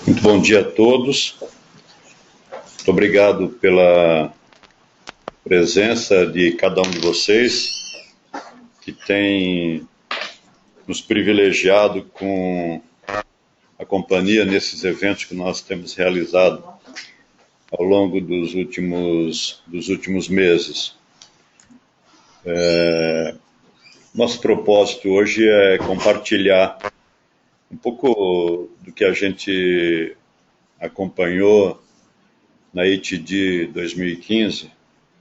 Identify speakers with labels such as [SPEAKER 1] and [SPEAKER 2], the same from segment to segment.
[SPEAKER 1] Muito bom dia a todos. Muito obrigado pela presença de cada um de vocês que tem nos privilegiado com a companhia nesses eventos que nós temos realizado ao longo dos últimos meses. Nosso propósito hoje é compartilhar um pouco do que a gente acompanhou na ITD 2015,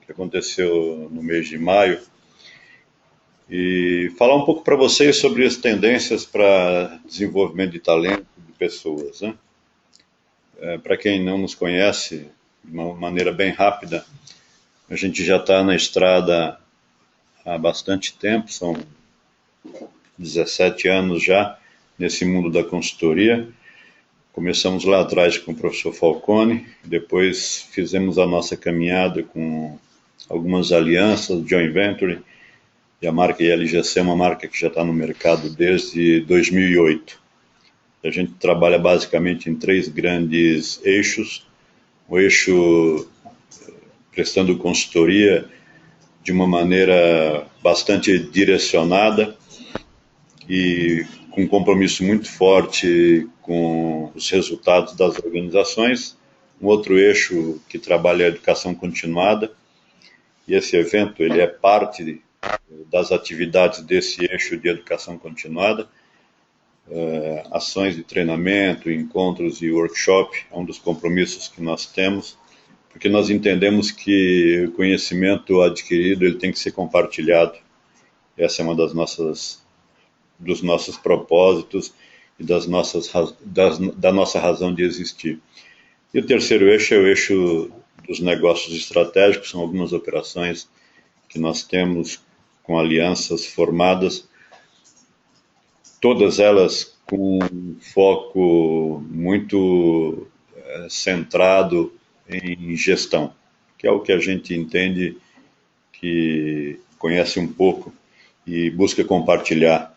[SPEAKER 1] que aconteceu no mês de maio, e falar um pouco para vocês sobre as tendências para desenvolvimento de talento de pessoas, né? Para quem não nos conhece, de uma maneira bem rápida, a gente já está na estrada há bastante tempo, são 17 anos já nesse mundo da consultoria. Começamos lá atrás com o professor Falcone, depois fizemos a nossa caminhada com algumas alianças, joint venture, e a marca ILGC é uma marca que já está no mercado desde 2008. A gente trabalha basicamente em 3 grandes eixos. O eixo prestando consultoria de uma maneira bastante direcionada e com um compromisso muito forte com os resultados das organizações. Um outro eixo que trabalha a educação continuada, e esse evento ele é parte das atividades desse eixo de educação continuada, ações de treinamento, encontros e workshop, é um dos compromissos que nós temos, porque nós entendemos que o conhecimento adquirido ele tem que ser compartilhado. Essa é uma dos nossos propósitos e da nossa razão de existir. E o terceiro eixo é o eixo dos negócios estratégicos, são algumas operações que nós temos com alianças formadas, todas elas com um foco muito centrado em gestão, que é o que a gente entende, que conhece um pouco e busca compartilhar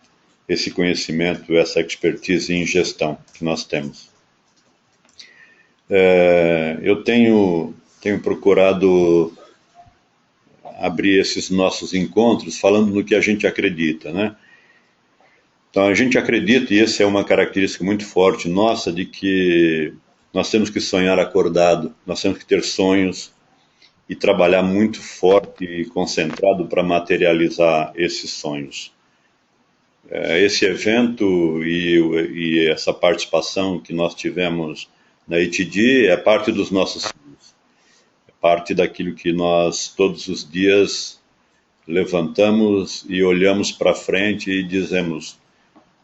[SPEAKER 1] esse conhecimento, essa expertise em gestão que nós temos. Eu tenho procurado abrir esses nossos encontros falando no que a gente acredita, né? Então a gente acredita, e essa é uma característica muito forte nossa, de que nós temos que sonhar acordado, nós temos que ter sonhos e trabalhar muito forte e concentrado para materializar esses sonhos. Esse evento e essa participação que nós tivemos na ITD é parte dos nossos sonhos, é parte daquilo que nós todos os dias levantamos e olhamos para frente e dizemos: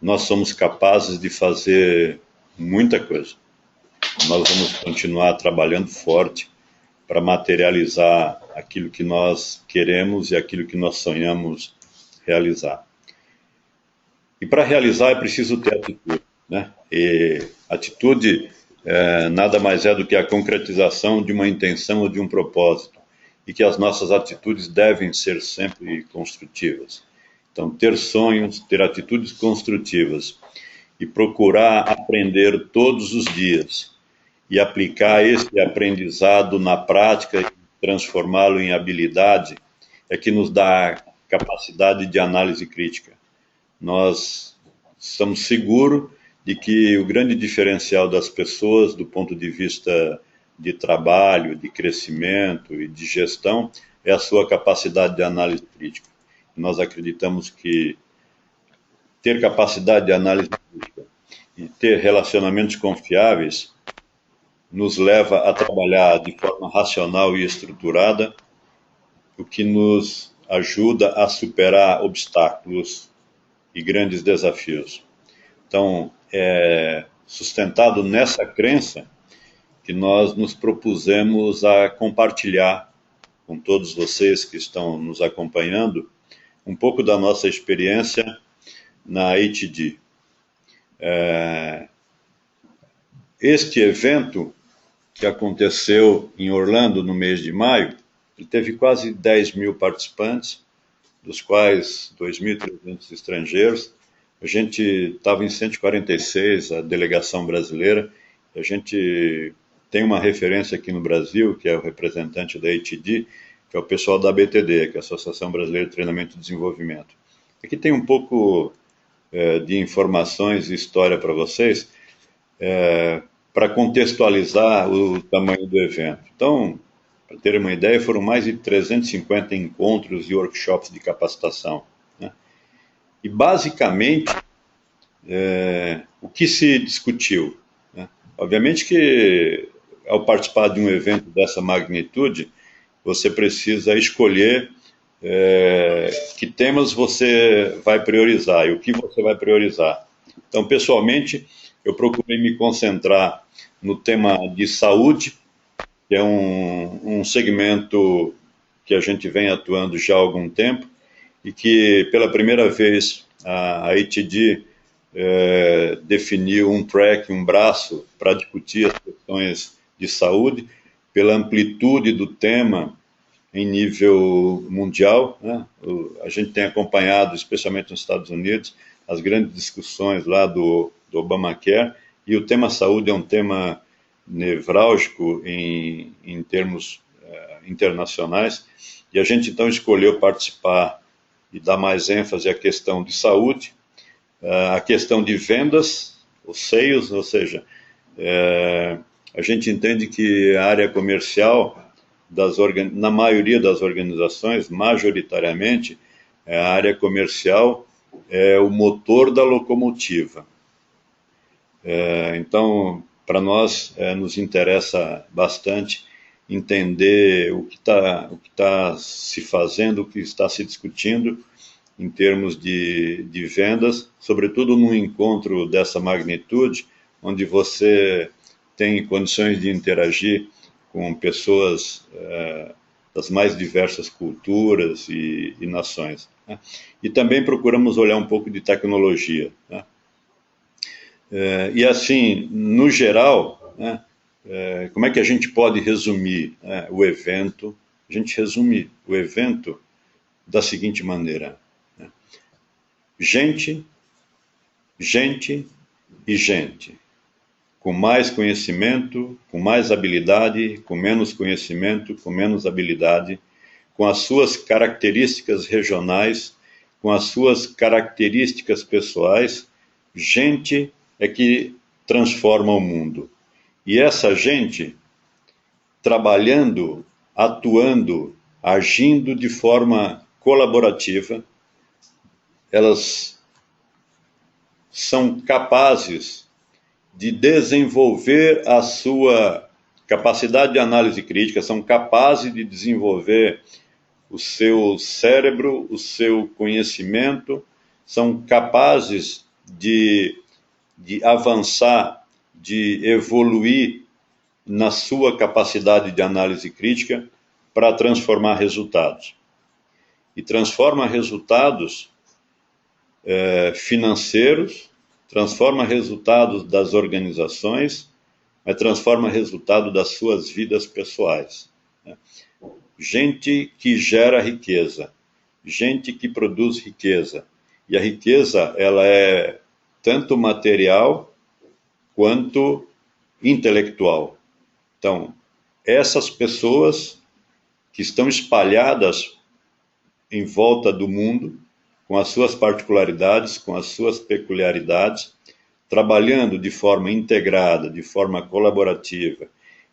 [SPEAKER 1] nós somos capazes de fazer muita coisa, nós vamos continuar trabalhando forte para materializar aquilo que nós queremos e aquilo que nós sonhamos realizar. E para realizar é preciso ter atitude, né? E atitude nada mais é do que a concretização de uma intenção ou de um propósito, e que as nossas atitudes devem ser sempre construtivas. Então, ter sonhos, ter atitudes construtivas e procurar aprender todos os dias e aplicar esse aprendizado na prática e transformá-lo em habilidade é que nos dá capacidade de análise crítica. Nós estamos seguros de que o grande diferencial das pessoas, do ponto de vista de trabalho, de crescimento e de gestão, é a sua capacidade de análise crítica. Nós acreditamos que ter capacidade de análise crítica e ter relacionamentos confiáveis nos leva a trabalhar de forma racional e estruturada, o que nos ajuda a superar obstáculos e grandes desafios. Então, é sustentado nessa crença que nós nos propusemos a compartilhar com todos vocês que estão nos acompanhando um pouco da nossa experiência na ITD. Este evento, que aconteceu em Orlando no mês de maio, ele teve quase 10 mil participantes, dos quais 2.300 estrangeiros. A gente estava em 146, a delegação brasileira, A gente tem uma referência aqui no Brasil, que é o representante da ATD, que é o pessoal da ABTD, que é a Associação Brasileira de Treinamento e Desenvolvimento. Aqui tem um pouco de informações e história para vocês, para contextualizar o tamanho do evento. Então, para terem uma ideia, foram mais de 350 encontros e workshops de capacitação, né? E, basicamente, o que se discutiu, né? Obviamente que, ao participar de um evento dessa magnitude, você precisa escolher que temas você vai priorizar e o que você vai priorizar. Então, pessoalmente, eu procurei me concentrar no tema de saúde, que é um segmento que a gente vem atuando já há algum tempo e que, pela primeira vez, a ATD definiu um track, um braço, para discutir as questões de saúde, pela amplitude do tema em nível mundial, né? A gente tem acompanhado, especialmente nos Estados Unidos, as grandes discussões lá do Obamacare, e o tema saúde é um tema nevrálgico em termos internacionais, e a gente então escolheu participar e dar mais ênfase à questão de saúde, a questão de vendas, os sales, ou seja, a gente entende que a área comercial, na maioria das organizações, majoritariamente, a área comercial é o motor da locomotiva. Então, para nós, nos interessa bastante entender o que está se fazendo, o que está se discutindo em termos de vendas, sobretudo num encontro dessa magnitude, onde você tem condições de interagir com pessoas das mais diversas culturas e nações, né? E também procuramos olhar um pouco de tecnologia, né? E assim, no geral, né, como é que a gente pode resumir o evento? A gente resume o evento da seguinte maneira, né? Gente, gente e gente, com mais conhecimento, com mais habilidade, com menos conhecimento, com menos habilidade, com as suas características regionais, com as suas características pessoais. Gente é que transforma o mundo. E essa gente, trabalhando, atuando, agindo de forma colaborativa, elas são capazes de desenvolver a sua capacidade de análise crítica, são capazes de desenvolver o seu cérebro, o seu conhecimento, são capazes de avançar, de evoluir na sua capacidade de análise crítica para transformar resultados. E transforma resultados financeiros, transforma resultados das organizações, mas transforma resultado das suas vidas pessoais, né? Gente que gera riqueza, gente que produz riqueza. E a riqueza, ela é tanto material quanto intelectual. Então, essas pessoas que estão espalhadas em volta do mundo, com as suas particularidades, com as suas peculiaridades, trabalhando de forma integrada, de forma colaborativa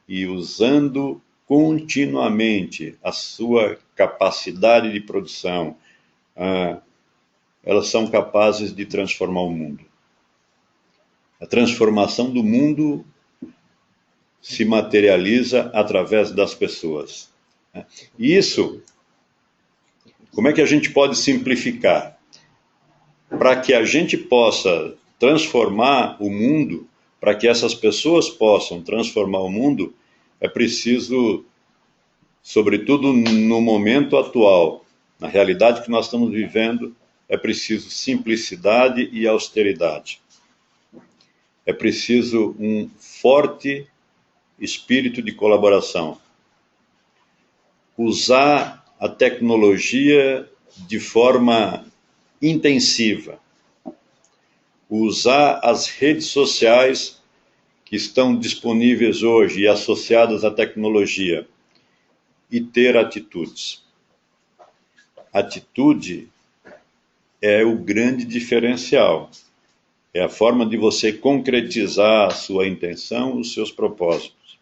[SPEAKER 1] e usando continuamente a sua capacidade de produção, elas são capazes de transformar o mundo. A transformação do mundo se materializa através das pessoas. E isso, como é que a gente pode simplificar? Para que a gente possa transformar o mundo, para que essas pessoas possam transformar o mundo, é preciso, sobretudo no momento atual, na realidade que nós estamos vivendo, é preciso simplicidade e austeridade. É preciso um forte espírito de colaboração. Usar a tecnologia de forma intensiva. Usar as redes sociais, que estão disponíveis hoje e associadas à tecnologia, e ter atitudes. Atitude é o grande diferencial. É a forma de você concretizar a sua intenção, os seus propósitos.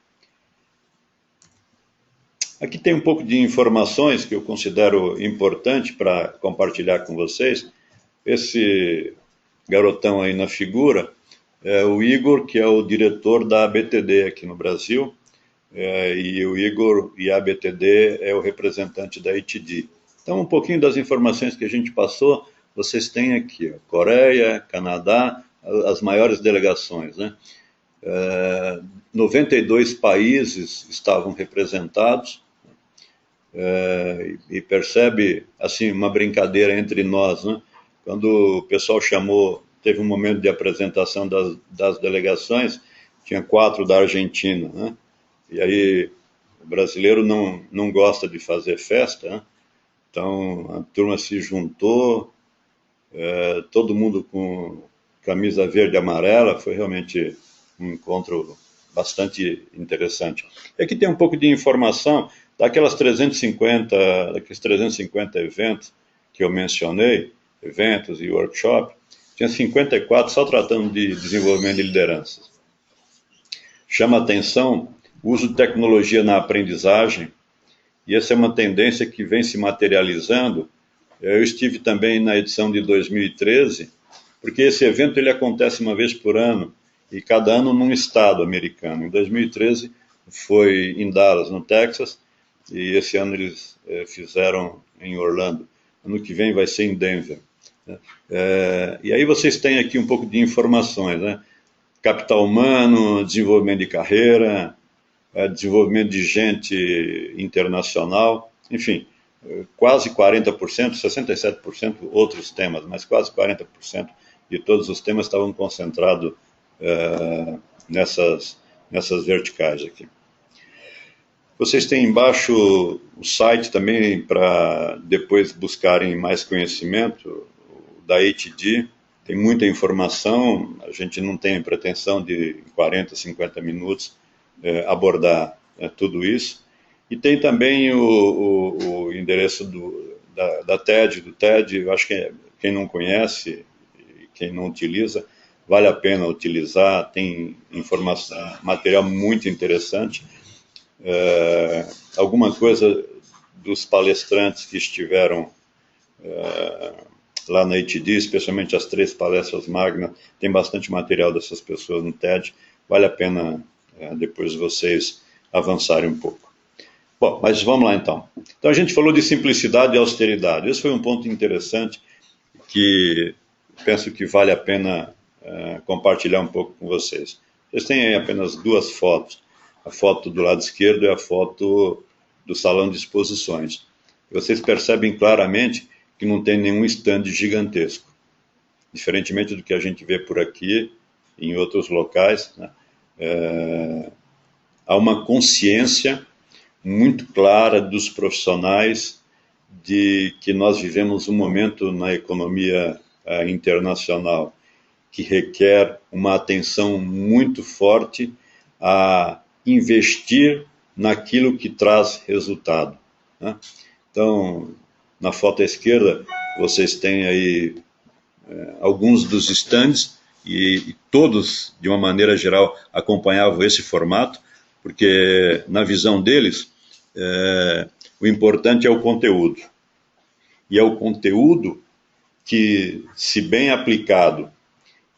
[SPEAKER 1] Aqui tem um pouco de informações que eu considero importante para compartilhar com vocês. Esse garotão aí na figura é o Igor, que é o diretor da ABTD aqui no Brasil, e o Igor e a ABTD é o representante da ITD. Então, um pouquinho das informações que a gente passou, vocês têm aqui, ó, Coreia, Canadá, as maiores delegações, né? 92 países estavam representados, e percebe, assim, uma brincadeira entre nós, né? Quando o pessoal chamou, teve um momento de apresentação das delegações, tinha 4 da Argentina, né? E aí o brasileiro não gosta de fazer festa, né? Então a turma se juntou, todo mundo com camisa verde e amarela, foi realmente um encontro bastante interessante. E aqui tem um pouco de informação daqueles 350 eventos que eu mencionei, eventos e workshops, tinha 54 só tratando de desenvolvimento de lideranças. Chama a atenção o uso de tecnologia na aprendizagem, e essa é uma tendência que vem se materializando. Eu estive também na edição de 2013, porque esse evento ele acontece uma vez por ano, e cada ano num estado americano. Em 2013 foi em Dallas, no Texas, e esse ano eles fizeram em Orlando. Ano que vem vai ser em Denver. E aí vocês têm aqui um pouco de informações, né? Capital humano, desenvolvimento de carreira, desenvolvimento de gente internacional, enfim, quase 40%, 67% outros temas, mas quase 40% de todos os temas estavam concentrados nessas verticais aqui. Vocês têm embaixo o site também para depois buscarem mais conhecimento da ITD. Tem muita informação, a gente não tem pretensão de em 40, 50 minutos abordar tudo isso. E tem também o endereço da TED, do TED. Eu acho que quem não conhece, quem não utiliza, vale a pena utilizar, tem informação, material muito interessante. Alguma coisa dos palestrantes que estiveram lá na ITD, especialmente as 3 palestras magnas, tem bastante material dessas pessoas no TED, vale a pena depois vocês avançarem um pouco. Bom, mas vamos lá então. Então a gente falou de simplicidade e austeridade. Esse foi um ponto interessante que penso que vale a pena compartilhar um pouco com vocês. Vocês têm aí apenas 2 fotos. A foto do lado esquerdo é a foto do salão de exposições. Vocês percebem claramente que não tem nenhum stand gigantesco. Diferentemente do que a gente vê por aqui, em outros locais, né? Há uma consciência muito clara dos profissionais de que nós vivemos um momento na economia internacional que requer uma atenção muito forte a investir naquilo que traz resultado, né? Então, na foto à esquerda, vocês têm aí alguns dos stands, e todos, de uma maneira geral, acompanhavam esse formato, porque, na visão deles, o importante é o conteúdo. E é o conteúdo que, se bem aplicado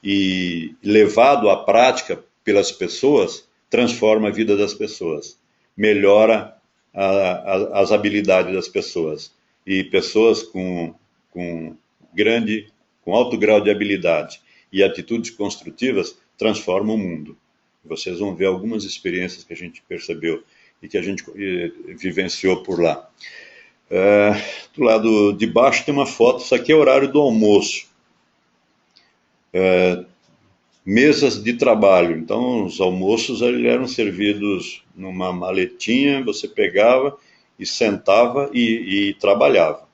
[SPEAKER 1] e levado à prática pelas pessoas, transforma a vida das pessoas, melhora as habilidades das pessoas. E pessoas com alto grau de habilidade e atitudes construtivas transformam o mundo. Vocês vão ver algumas experiências que a gente percebeu e que a gente vivenciou por lá. Do lado de baixo tem uma foto, isso aqui é o horário do almoço. Mesas de trabalho, então os almoços eram servidos numa maletinha, você pegava e sentava e trabalhava.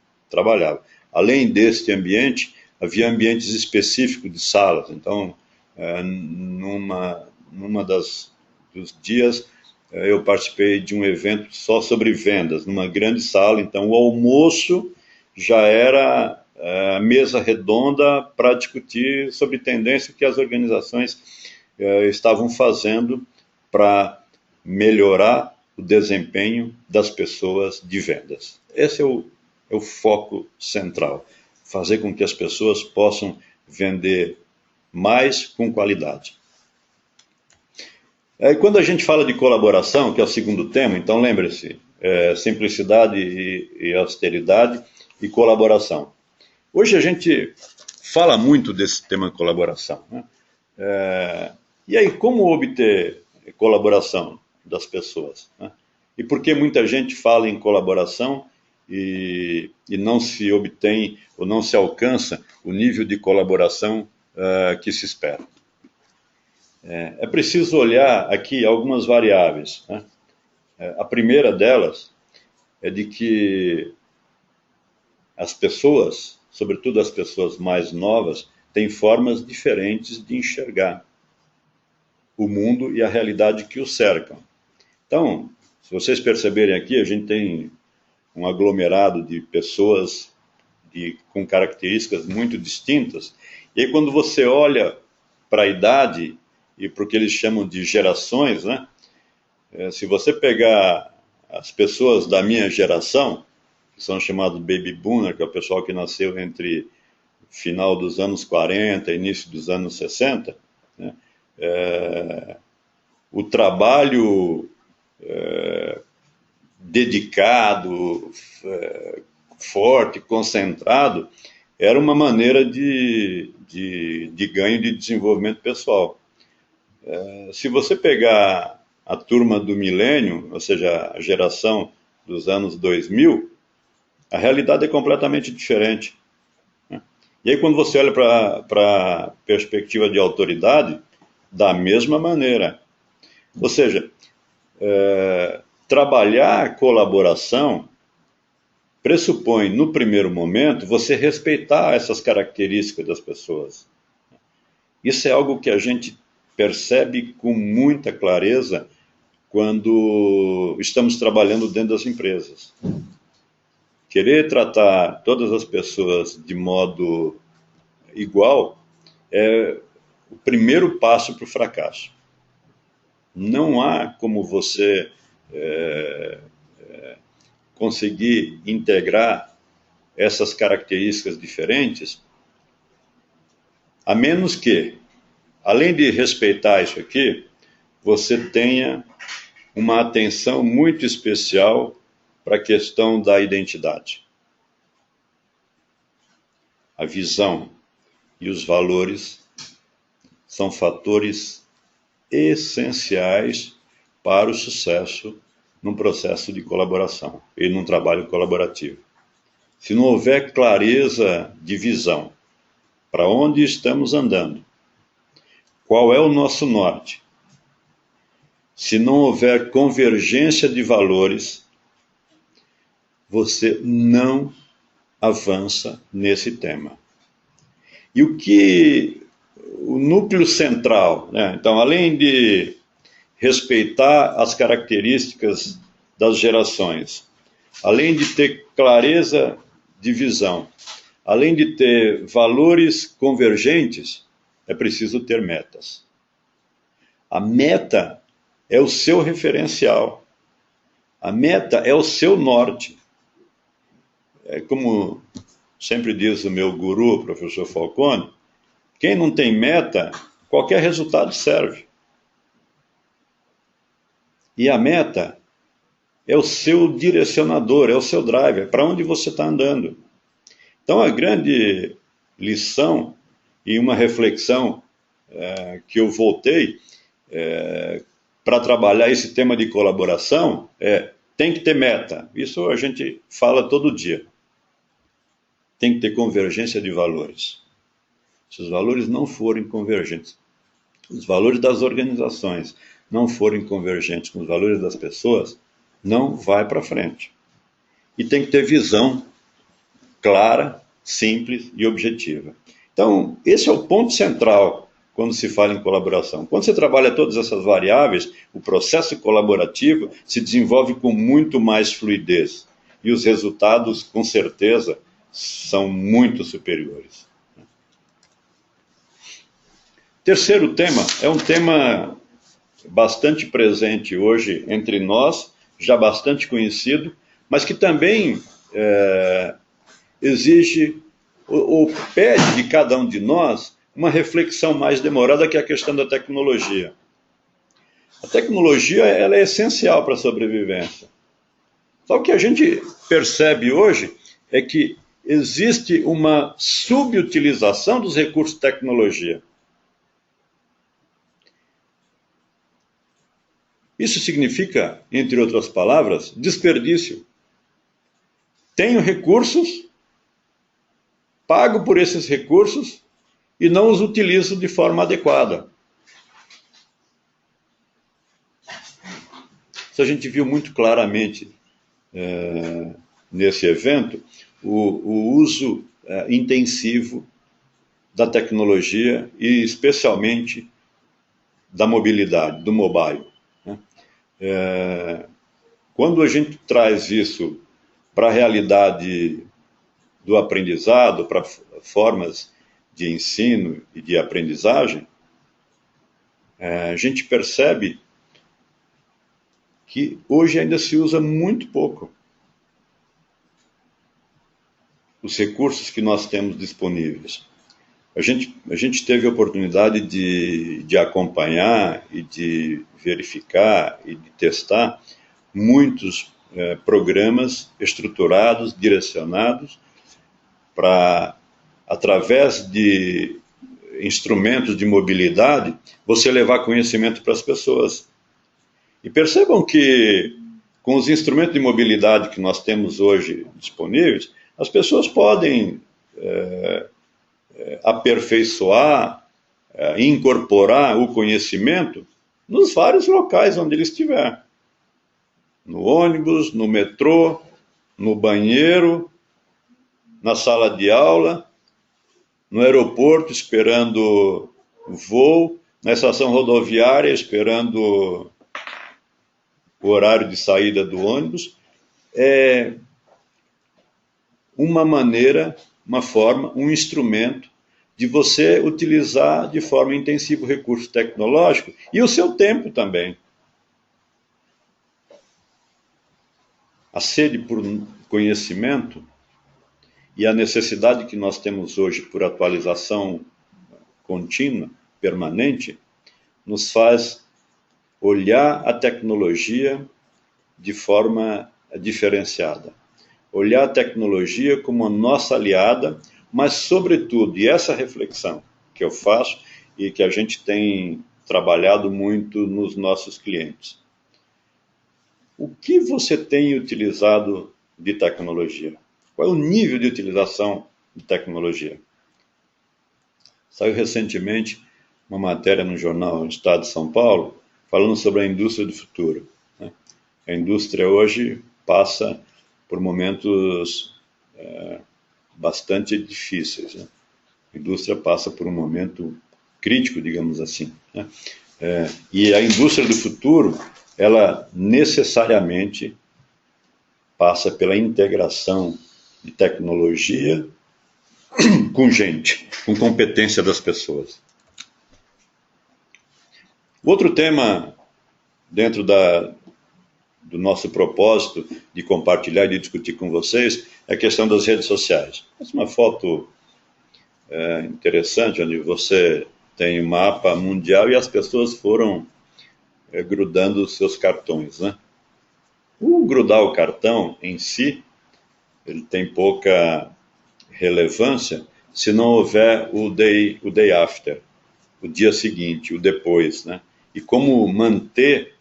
[SPEAKER 1] Além deste ambiente, havia ambientes específicos de salas, então dos dias, eu participei de um evento só sobre vendas, numa grande sala. Então, o almoço já era mesa redonda para discutir sobre tendência que as organizações estavam fazendo para melhorar o desempenho das pessoas de vendas. Esse é o foco central, fazer com que as pessoas possam vender mais com qualidade. Quando a gente fala de colaboração, que é o segundo tema, então lembre-se, simplicidade e austeridade e colaboração. Hoje a gente fala muito desse tema colaboração, né? E aí, como obter colaboração das pessoas, né? E por que muita gente fala em colaboração e não se obtém ou não se alcança o nível de colaboração que se espera? É preciso olhar aqui algumas variáveis, né? A primeira delas é de que as pessoas, sobretudo as pessoas mais novas, têm formas diferentes de enxergar o mundo e a realidade que os cercam. Então, se vocês perceberem aqui, a gente tem um aglomerado de pessoas com características muito distintas. E aí, quando você olha para a idade e para o que eles chamam de gerações, né? Se você pegar as pessoas da minha geração, que são chamados baby boomer, que é o pessoal que nasceu entre final dos anos 40 e início dos anos 60, né? O trabalho dedicado, forte, concentrado, era uma maneira de ganho de desenvolvimento pessoal. Se você pegar a turma do milênio, ou seja, a geração dos anos 2000, a realidade é completamente diferente, né? E aí, quando você olha para a perspectiva de autoridade, da mesma maneira. Ou seja, trabalhar a colaboração pressupõe, no primeiro momento, você respeitar essas características das pessoas. Isso é algo que a gente percebe com muita clareza quando estamos trabalhando dentro das empresas. Querer tratar todas as pessoas de modo igual é o primeiro passo para o fracasso. Não há como você conseguir integrar essas características diferentes, a menos que, além de respeitar isso aqui, você tenha uma atenção muito especial para a questão da identidade. A visão e os valores são fatores essenciais para o sucesso num processo de colaboração e num trabalho colaborativo. Se não houver clareza de visão, para onde estamos andando, qual é o nosso norte, se não houver convergência de valores, você não avança nesse tema. E o núcleo central, né? Então, além de respeitar as características das gerações, além de ter clareza de visão, além de ter valores convergentes, é preciso ter metas. A meta é o seu referencial. A meta é o seu norte. É como sempre diz o meu guru, o professor Falcone, quem não tem meta, qualquer resultado serve. E a meta é o seu direcionador, é o seu driver, para onde você está andando. Então, a grande lição e uma reflexão que eu voltei para trabalhar esse tema de colaboração tem que ter meta. Isso a gente fala todo dia. Tem que ter convergência de valores. Se os valores não forem convergentes, os valores das organizações não forem convergentes com os valores das pessoas, não vai para frente. E tem que ter visão clara, simples e objetiva. Então, esse é o ponto central quando se fala em colaboração. Quando você trabalha todas essas variáveis, o processo colaborativo se desenvolve com muito mais fluidez. E os resultados, com certeza, são muito superiores. Terceiro tema, é um tema bastante presente hoje entre nós, já bastante conhecido, mas que também exige ou pede de cada um de nós uma reflexão mais demorada, que é a questão da tecnologia. A tecnologia ela é essencial para a sobrevivência. Só que a gente percebe hoje é que existe uma subutilização dos recursos de tecnologia. Isso significa, entre outras palavras, desperdício. Tenho recursos, pago por esses recursos e não os utilizo de forma adequada. Isso a gente viu muito claramente nesse evento, o uso intensivo da tecnologia e especialmente da mobilidade, do mobile. Quando a gente traz isso para a realidade do aprendizado, para formas de ensino e de aprendizagem, a gente percebe que hoje ainda se usa muito pouco os recursos que nós temos disponíveis. A gente teve a oportunidade de acompanhar e de verificar e de testar muitos programas estruturados, direcionados para, através de instrumentos de mobilidade, você levar conhecimento para as pessoas. E percebam que, com os instrumentos de mobilidade que nós temos hoje disponíveis, as pessoas podem aperfeiçoar, incorporar o conhecimento nos vários locais onde ele estiver. No ônibus, no metrô, no banheiro, na sala de aula, no aeroporto esperando o voo, na estação rodoviária esperando o horário de saída do ônibus. É uma maneira, uma forma, um instrumento de você utilizar de forma intensiva o recurso tecnológico e o seu tempo também. A sede por conhecimento e a necessidade que nós temos hoje por atualização contínua, permanente, nos faz olhar a tecnologia de forma diferenciada. Olhar a tecnologia como a nossa aliada, mas, sobretudo, e essa reflexão que eu faço e que a gente tem trabalhado muito nos nossos clientes. O que você tem utilizado de tecnologia? Qual é o nível de utilização de tecnologia? Saiu recentemente uma matéria no jornal Estado de São Paulo falando sobre a indústria do futuro. A indústria hoje passa por momentos bastante difíceis. A indústria passa por um momento crítico, digamos assim. E a indústria do futuro, ela necessariamente passa pela integração de tecnologia com gente, com competência das pessoas. Outro tema dentro do nosso propósito de compartilhar e de discutir com vocês é a questão das redes sociais. Essa é uma foto interessante, onde você tem um mapa mundial e as pessoas foram grudando os seus cartões. O grudar o cartão em si, ele tem pouca relevância se não houver o day after, o dia seguinte, o depois. E como manter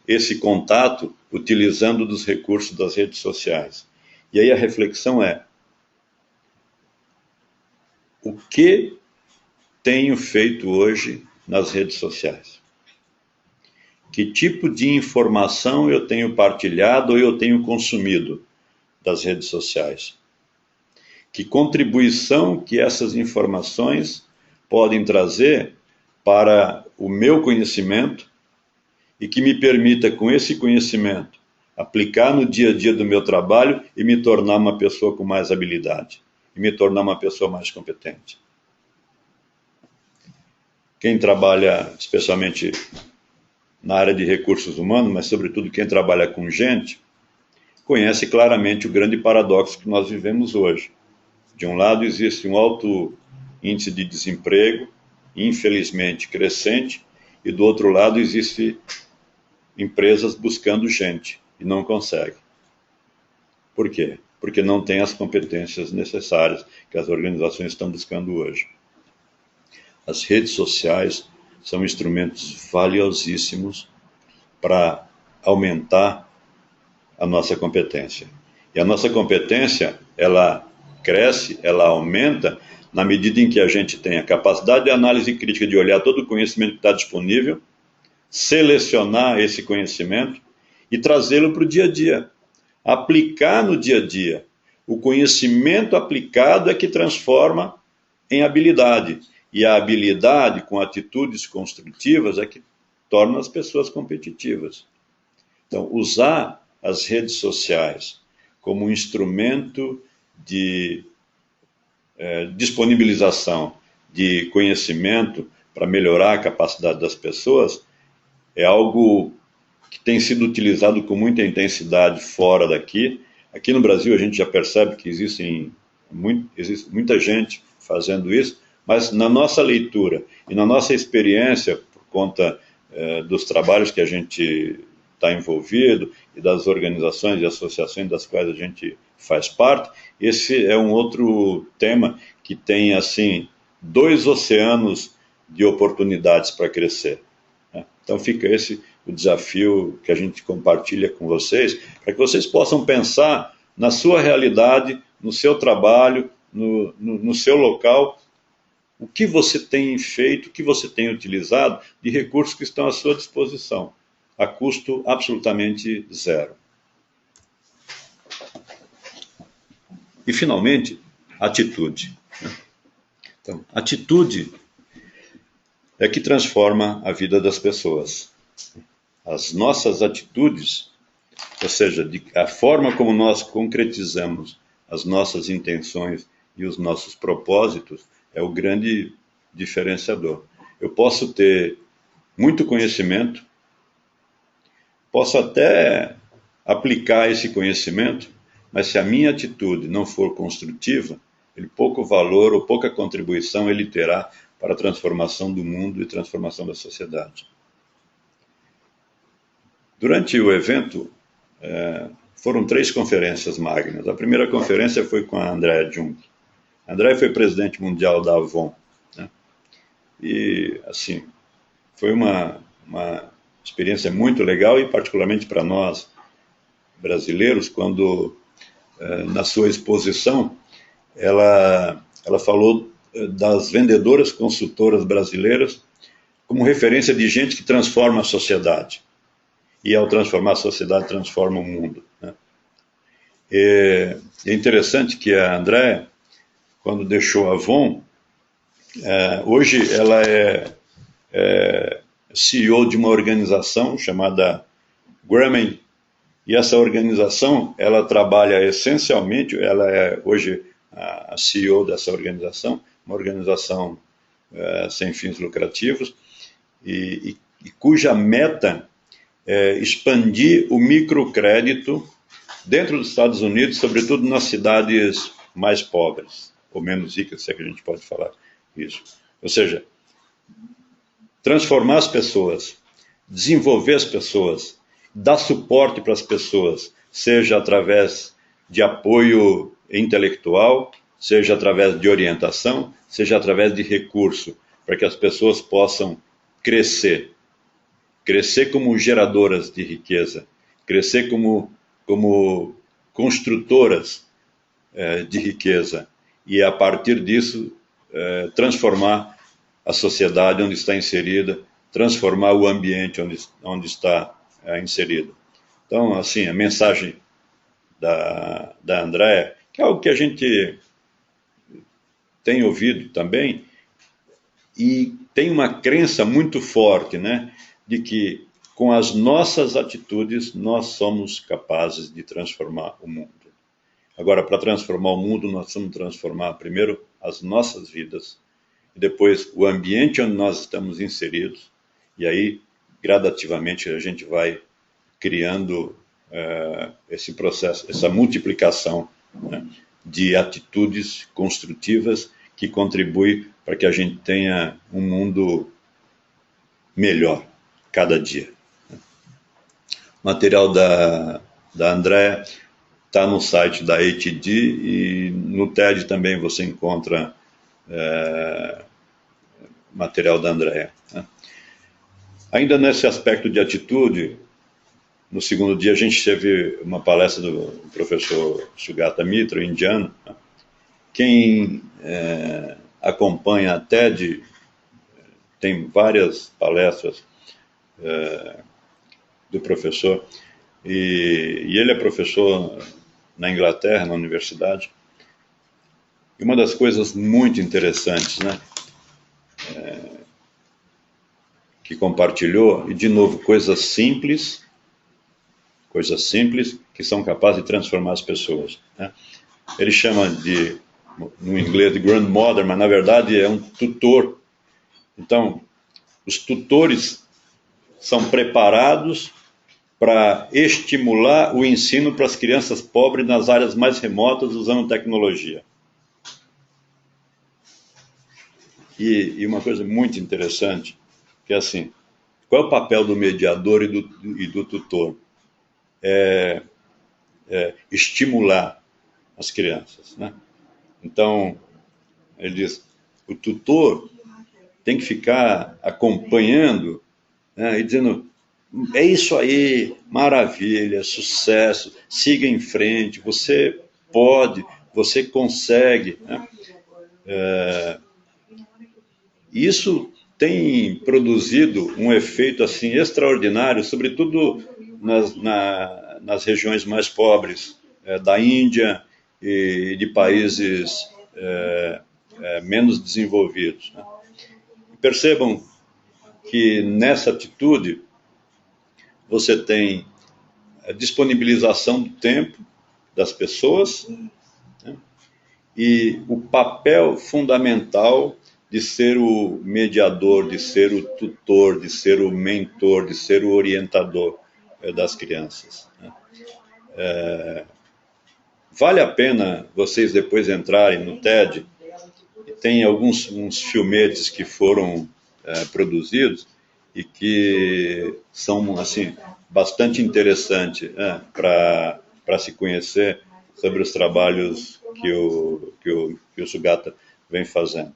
[SPEAKER 1] esse contato utilizando dos recursos das redes sociais. E aí a reflexão é: o que tenho feito hoje nas redes sociais? Que tipo de informação eu tenho partilhado ou eu tenho consumido das redes sociais? Que contribuição que essas informações podem trazer para o meu conhecimento e que me permita, com esse conhecimento, aplicar no dia a dia do meu trabalho e me tornar uma pessoa com mais habilidade, e me tornar uma pessoa mais competente. Quem trabalha, especialmente na área de recursos humanos, mas sobretudo quem trabalha com gente, conhece claramente o grande paradoxo que nós vivemos hoje. De um lado existe um alto índice de desemprego, infelizmente crescente, e do outro lado existe empresas buscando gente e não conseguem. Por quê? Porque não tem as competências necessárias que as organizações estão buscando hoje. As redes sociais são instrumentos valiosíssimos para aumentar a nossa competência. E a nossa competência, ela cresce, ela aumenta na medida em que a gente tem a capacidade de análise crítica, de olhar todo o conhecimento que está disponível, selecionar esse conhecimento e trazê-lo para o dia a dia, aplicar no dia a dia. O conhecimento aplicado é que transforma em habilidade, e a habilidade com atitudes construtivas é que torna as pessoas competitivas. Então, usar as redes sociais como um instrumento de disponibilização de conhecimento para melhorar a capacidade das pessoas é algo que tem sido utilizado com muita intensidade fora daqui. Aqui no Brasil a gente já percebe que existe muita gente fazendo isso, mas na nossa leitura e na nossa experiência, por conta dos trabalhos que a gente está envolvido e das organizações e associações das quais a gente faz parte, esse é um outro tema que tem, assim, 2 oceanos de oportunidades para crescer, né? Então fica esse o desafio que a gente compartilha com vocês, para que vocês possam pensar na sua realidade, no seu trabalho, no seu local, o que você tem feito, o que você tem utilizado de recursos que estão à sua disposição, a custo absolutamente zero. E, finalmente, atitude. Então, atitude é que transforma a vida das pessoas. As nossas atitudes, ou seja, a forma como nós concretizamos as nossas intenções e os nossos propósitos, é o grande diferenciador. Eu posso ter muito conhecimento, posso até aplicar esse conhecimento, mas se a minha atitude não for construtiva, pouco valor ou pouca contribuição ele terá para a transformação do mundo e transformação da sociedade. Durante o evento, foram 3 conferências magnas. A primeira conferência foi com a Andrea Jung. A Andrea foi presidente mundial da Avon, né? E, assim, foi uma experiência muito legal, e particularmente para nós brasileiros, quando na sua exposição ela falou das vendedoras consultoras brasileiras como referência de gente que transforma a sociedade, e ao transformar a sociedade transforma o mundo, né? É interessante que a Andrea, quando deixou a Avon, hoje ela é CEO de uma organização chamada Grameen, e essa organização, ela trabalha essencialmente, ela é hoje a CEO dessa organização, uma organização sem fins lucrativos, e cuja meta é expandir o microcrédito dentro dos Estados Unidos, sobretudo nas cidades mais pobres, ou menos ricas, se é que a gente pode falar isso. Ou seja, transformar as pessoas, desenvolver as pessoas, dar suporte para as pessoas, seja através de apoio intelectual, seja através de orientação, seja através de recurso, para que as pessoas possam crescer como geradoras de riqueza, crescer como construtoras de riqueza, e a partir disso transformar a sociedade onde está inserida, transformar o ambiente onde está inserido. Então, assim, a mensagem da Andrea, que é algo que a gente tem ouvido também, e tem uma crença muito forte, né, de que com as nossas atitudes nós somos capazes de transformar o mundo. Agora, para transformar o mundo, nós vamos transformar primeiro as nossas vidas, e depois o ambiente onde nós estamos inseridos, e aí, gradativamente, a gente vai criando esse processo, essa multiplicação, né, de atitudes construtivas que contribuem para que a gente tenha um mundo melhor cada dia. O material da Andrea está no site da ATD e no TED também você encontra material da Andrea, né? Ainda nesse aspecto de atitude, no segundo dia a gente teve uma palestra do professor Sugata Mitra, indiano. Quem acompanha a TED tem várias palestras do professor, e ele é professor na Inglaterra, na universidade. E uma das coisas muito interessantes, né, que compartilhou, e de novo, coisas simples que são capazes de transformar as pessoas, né? Ele chama de, no inglês, de grandmother, mas na verdade é um tutor. Então, os tutores são preparados para estimular o ensino para as crianças pobres nas áreas mais remotas usando tecnologia. E uma coisa muito interessante, que é assim, qual é o papel do mediador e do tutor? Estimular as crianças, né? Então, ele diz, o tutor tem que ficar acompanhando, né, e dizendo, é isso aí, maravilha, sucesso, siga em frente, você pode, você consegue, né? Isso tem produzido um efeito assim extraordinário, sobretudo nas regiões mais pobres da Índia e de países menos desenvolvidos, né? Percebam que nessa atitude você tem a disponibilização do tempo das pessoas, né, e o papel fundamental de ser o mediador, de ser o tutor, de ser o mentor, de ser o orientador das crianças, né? Vale a pena vocês depois entrarem no TED, tem uns filmetes que foram produzidos e que são assim bastante interessantes para se conhecer sobre os trabalhos que o Sugata vem fazendo.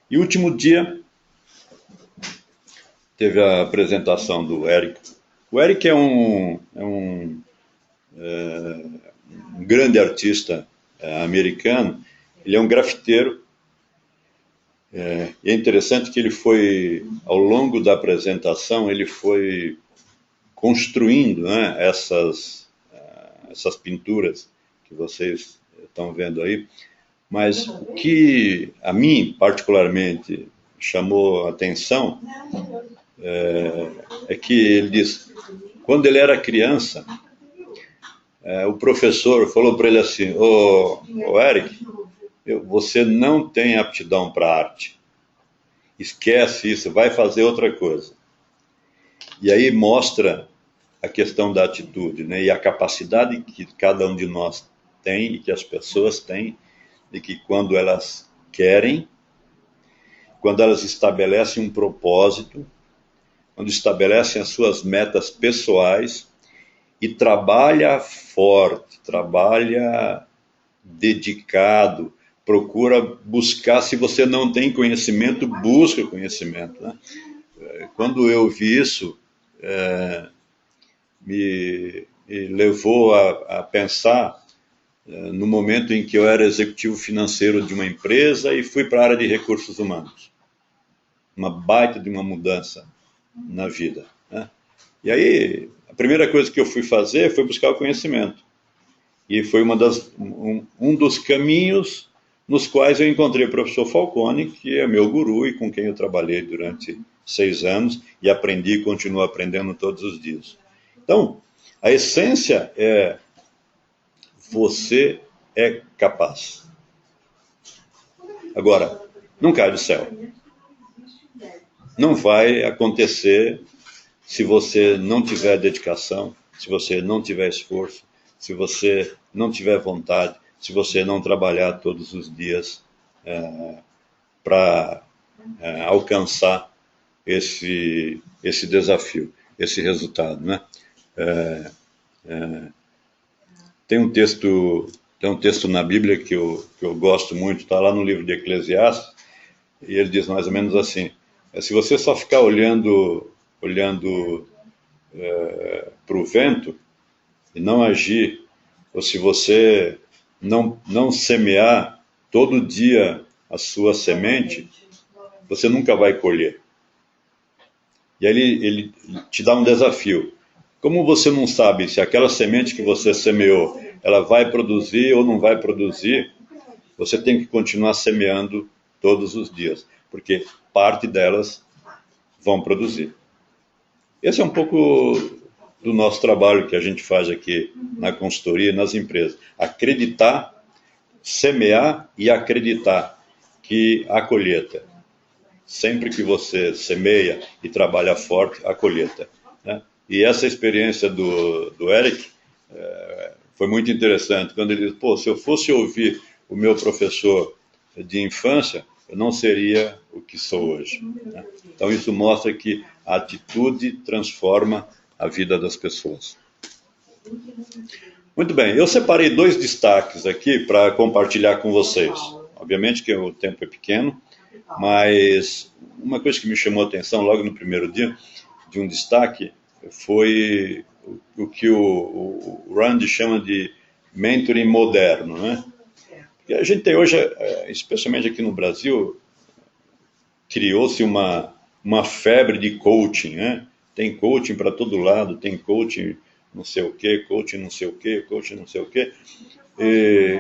[SPEAKER 1] E o último dia teve a apresentação do Eric. O Eric é um grande artista americano. Ele é um grafiteiro. E é interessante que ele foi, ao longo da apresentação, ele foi construindo, né, essas pinturas que vocês estão vendo aí. Mas o que a mim particularmente chamou a atenção é que ele diz, quando ele era criança, o professor falou para ele assim, ô Eric, você não tem aptidão para arte, esquece isso, vai fazer outra coisa. E aí mostra a questão da atitude, né, e a capacidade que cada um de nós tem e que as pessoas têm, de que quando elas querem, quando elas estabelecem um propósito, quando estabelecem as suas metas pessoais e trabalha forte, trabalha dedicado, procura buscar, se você não tem conhecimento, busca conhecimento, né? Quando eu vi isso, me levou a pensar no momento em que eu era executivo financeiro de uma empresa e fui para a área de recursos humanos. Uma baita de uma mudança na vida, né? E aí, a primeira coisa que eu fui fazer foi buscar o conhecimento. E foi um dos caminhos nos quais eu encontrei o professor Falcone, que é meu guru e com quem eu trabalhei durante 6 anos e aprendi e continuo aprendendo todos os dias. Então, a essência é: você é capaz. Agora, não cai do céu. Não vai acontecer se você não tiver dedicação, se você não tiver esforço, se você não tiver vontade, se você não trabalhar todos os dias para alcançar esse desafio, esse resultado, né? Tem um texto na Bíblia que eu gosto muito, está lá no livro de Eclesiastes, e ele diz mais ou menos assim: se você só ficar olhando para o vento e não agir, ou se você não semear todo dia a sua semente, você nunca vai colher. E aí ele te dá um desafio. Como você não sabe se aquela semente que você semeou, ela vai produzir ou não vai produzir, você tem que continuar semeando todos os dias, porque parte delas vão produzir. Esse é um pouco do nosso trabalho que a gente faz aqui na consultoria, nas empresas. Acreditar, semear e acreditar que a colheita, sempre que você semeia e trabalha forte, a colheita, né? E essa experiência do Eric foi muito interessante, quando ele disse: se eu fosse ouvir o meu professor de infância, eu não seria o que sou hoje, né? Então isso mostra que a atitude transforma a vida das pessoas. Muito bem, eu separei 2 destaques aqui para compartilhar com vocês. Obviamente que o tempo é pequeno, mas uma coisa que me chamou a atenção logo no primeiro dia, de um destaque, foi o que o Rand chama de mentoring moderno, né? Porque a gente tem hoje, especialmente aqui no Brasil, criou-se uma febre de coaching, né? Tem coaching para todo lado, tem coaching não sei o quê, coaching não sei o quê, coaching não sei o quê.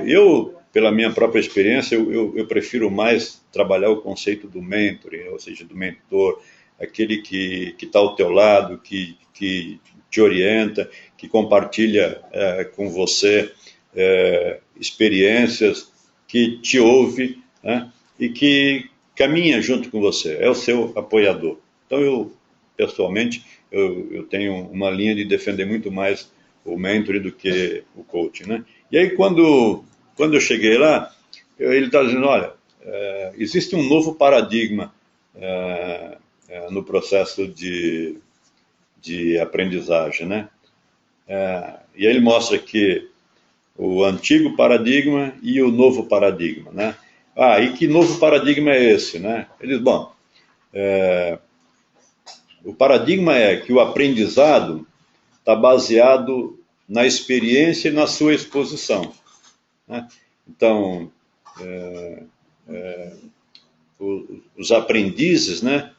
[SPEAKER 1] Eu, pela minha própria experiência, eu prefiro mais trabalhar o conceito do mentoring, ou seja, do mentor, aquele que está ao teu lado, que te orienta, que compartilha com você experiências, que te ouve, né? E que caminha junto com você, é o seu apoiador. Então, eu, pessoalmente, eu tenho uma linha de defender muito mais o mentoring do que o coaching, né? E aí, quando eu cheguei lá, ele está dizendo: olha, existe um novo paradigma no processo de aprendizagem, né? E aí ele mostra que o antigo paradigma e o novo paradigma, né? E que novo paradigma é esse, né? Ele diz: bom, o paradigma é que o aprendizado está baseado na experiência e na sua exposição, né? Então, os aprendizes, né,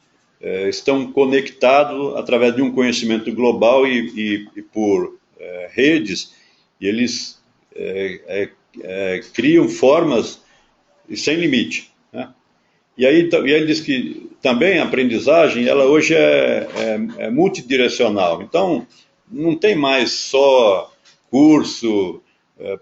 [SPEAKER 1] estão conectados através de um conhecimento global e por redes, e eles criam formas sem limite, né? E aí ele diz que também a aprendizagem, ela hoje é multidirecional. Então, não tem mais só curso,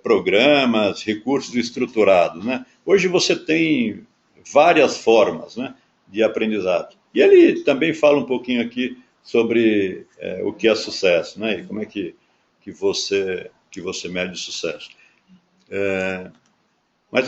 [SPEAKER 1] programas, recursos estruturados, né? Hoje você tem várias formas, né, de aprendizado. E ele também fala um pouquinho aqui sobre o que é sucesso, né? E como é que você mede o sucesso. Mas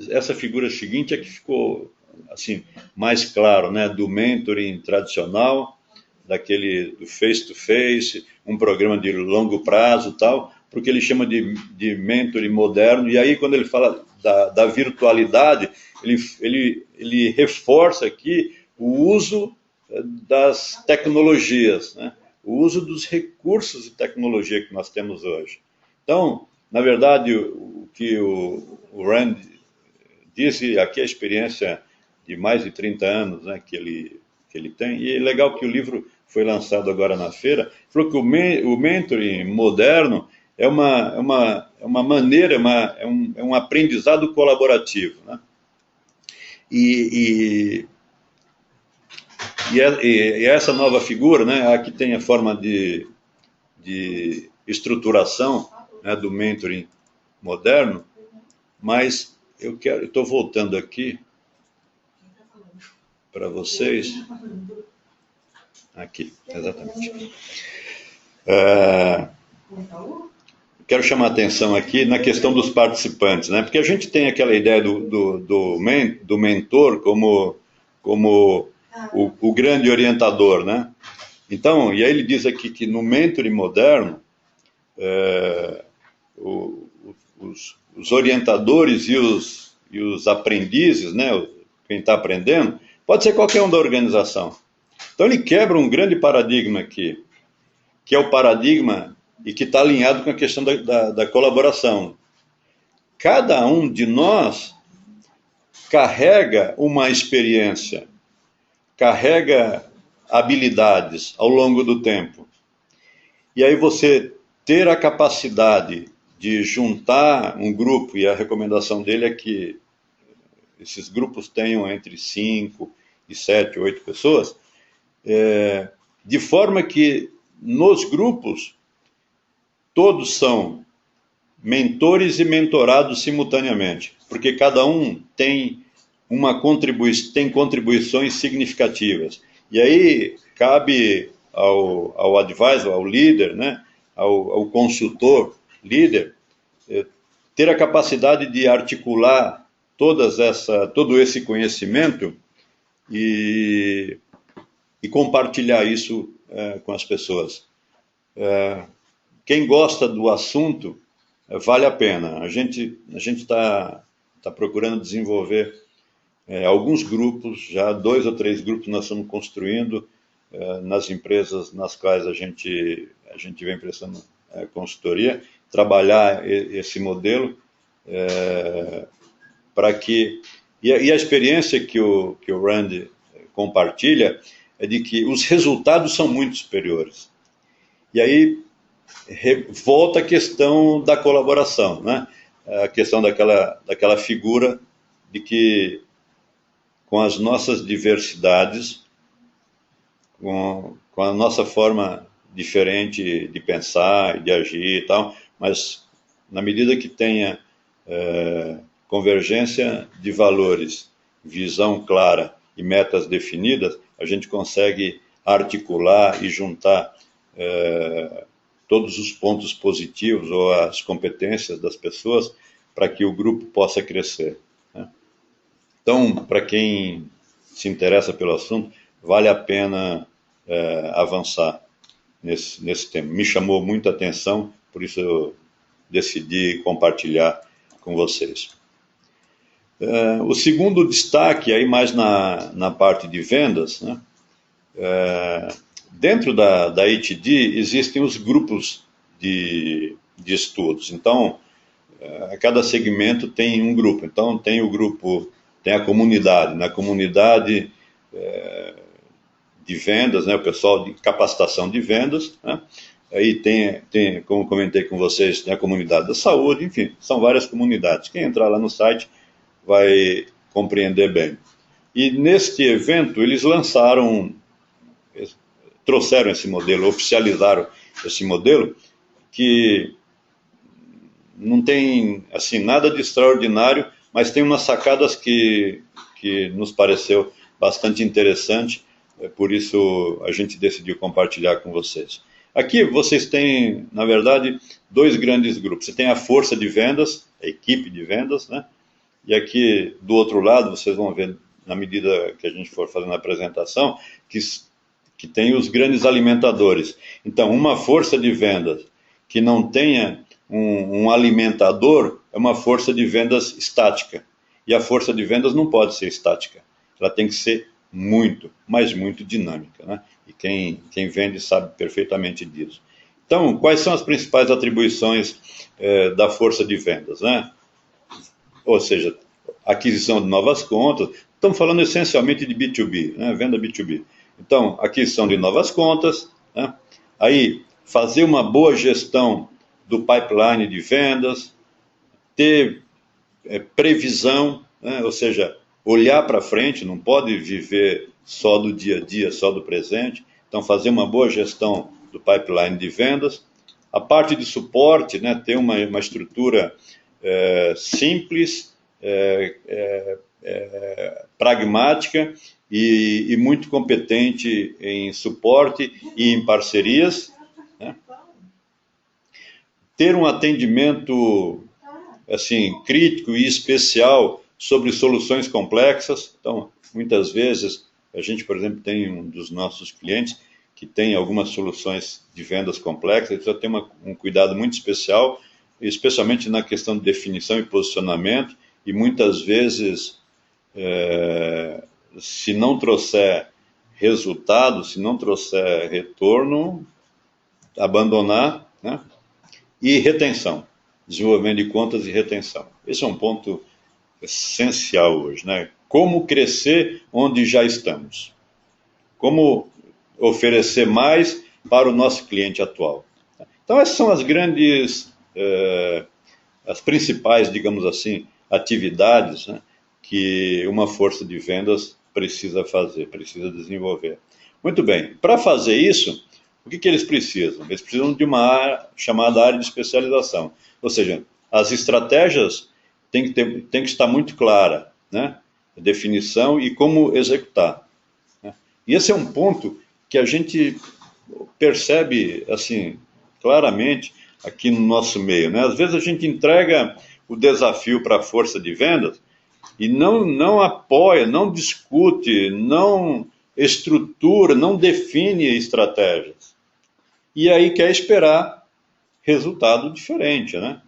[SPEAKER 1] essa figura seguinte é que ficou assim mais claro, né, do mentoring tradicional, do face-to-face, um programa de longo prazo, tal, porque ele chama de mentoring moderno. E aí, quando ele fala da virtualidade, ele reforça aqui o uso das tecnologias, né? O uso dos recursos de tecnologia que nós temos hoje. Então, na verdade, o que o Rand disse, aqui a experiência de mais de 30 anos, né, que ele tem, e é legal que o livro foi lançado agora na feira, falou que o mentoring moderno é uma maneira, é um aprendizado colaborativo, né? E, e essa nova figura, né, aqui tem a forma de estruturação, né, do mentoring moderno, mas eu estou voltando aqui para vocês. Aqui, exatamente. Quero chamar a atenção aqui na questão dos participantes, né? Porque a gente tem aquela ideia do mentor como o grande orientador, né? Então, e aí ele diz aqui que no mentoring moderno, os orientadores e os aprendizes, né? Quem está aprendendo, pode ser qualquer um da organização. Então ele quebra um grande paradigma aqui, que é o paradigma e que está alinhado com a questão da colaboração. Cada um de nós carrega uma experiência, carrega habilidades ao longo do tempo. E aí você ter a capacidade de juntar um grupo, e a recomendação dele é que esses grupos tenham entre 5 e 7, 8 pessoas, de forma que nos grupos todos são mentores e mentorados simultaneamente, porque cada um tem tem contribuições significativas. E aí cabe ao advisor, ao líder, né, ao consultor líder, ter a capacidade de articular todo esse conhecimento e compartilhar isso com as pessoas. Quem gosta do assunto, vale a pena. A gente está procurando desenvolver alguns grupos, já 2 ou 3 grupos nós estamos construindo nas empresas nas quais a gente vem prestando consultoria, trabalhar esse modelo para que... E a experiência que o Randy compartilha é de que os resultados são muito superiores. E aí volta a questão da colaboração, né? A questão daquela figura de que com as nossas diversidades, com a nossa forma diferente de pensar e de agir e tal, mas na medida que tenha convergência de valores, visão clara e metas definidas, a gente consegue articular e juntar todos os pontos positivos ou as competências das pessoas para que o grupo possa crescer, né? Então, para quem se interessa pelo assunto, vale a pena avançar nesse tema. Me chamou muita atenção, por isso eu decidi compartilhar com vocês. O segundo destaque, aí mais na parte de vendas, né? Dentro da ITD existem os grupos de estudos. Então, cada segmento tem um grupo. Então, tem o grupo, tem a comunidade. Na comunidade de vendas, né, o pessoal de capacitação de vendas, né? Aí tem, como comentei com vocês, tem a comunidade da saúde, enfim, são várias comunidades. Quem entrar lá no site vai compreender bem. E neste evento eles trouxeram esse modelo, oficializaram esse modelo, que não tem assim nada de extraordinário, mas tem umas sacadas que nos pareceu bastante interessante, por isso a gente decidiu compartilhar com vocês. Aqui vocês têm, na verdade, 2 grandes grupos. Você tem a força de vendas, a equipe de vendas, né? E aqui do outro lado, vocês vão ver, na medida que a gente for fazendo a apresentação, que tem os grandes alimentadores. Então, uma força de vendas que não tenha um alimentador é uma força de vendas estática. E a força de vendas não pode ser estática. Ela tem que ser muito, mas muito dinâmica, né? E quem vende sabe perfeitamente disso. Então, quais são as principais atribuições da força de vendas, né? Ou seja, aquisição de novas contas. Estamos falando essencialmente de B2B, né? Venda B2B. Então, aquisição de novas contas, né? Aí, fazer uma boa gestão do pipeline de vendas, ter previsão, né? Ou seja, olhar para frente, não pode viver só do dia a dia, só do presente. Então, fazer uma boa gestão do pipeline de vendas. A parte de suporte, né? Ter uma estrutura simples, pragmática e muito competente em suporte e em parcerias, né? Ter um atendimento assim, crítico e especial sobre soluções complexas. Então, muitas vezes, a gente, por exemplo, tem um dos nossos clientes que tem algumas soluções de vendas complexas, precisa ter um cuidado muito especial, especialmente na questão de definição e posicionamento, e muitas vezes, se não trouxer resultado, se não trouxer retorno, abandonar, né? E retenção, desenvolvimento de contas e retenção. Esse é um ponto essencial hoje, né? Como crescer onde já estamos? Como oferecer mais para o nosso cliente atual? Então, essas são as grandes, as principais, digamos assim, atividades, né, que uma força de vendas precisa fazer, precisa desenvolver. Muito bem, para fazer isso, o que eles precisam? Eles precisam de uma área, chamada área de especialização. Ou seja, as estratégias têm que estar muito clara, né? A definição e como executar, né? E esse é um ponto que a gente percebe assim claramente aqui no nosso meio, né? Às vezes a gente entrega o desafio para a força de vendas e não apoia, não discute, não estrutura, não define estratégias. E aí quer esperar resultado diferente, né?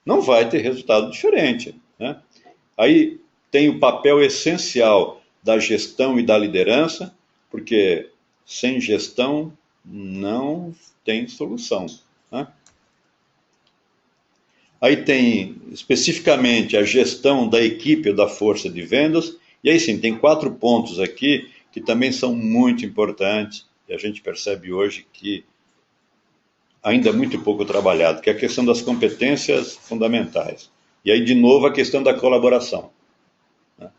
[SPEAKER 1] Não vai ter resultado diferente, né? Aí tem o papel essencial da gestão e da liderança, porque sem gestão não tem solução, né? Aí tem especificamente a gestão da equipe ou da força de vendas, e aí sim, tem 4 pontos aqui que também são muito importantes, e a gente percebe hoje que ainda é muito pouco trabalhado, que é a questão das competências fundamentais. E aí, de novo, a questão da colaboração, né?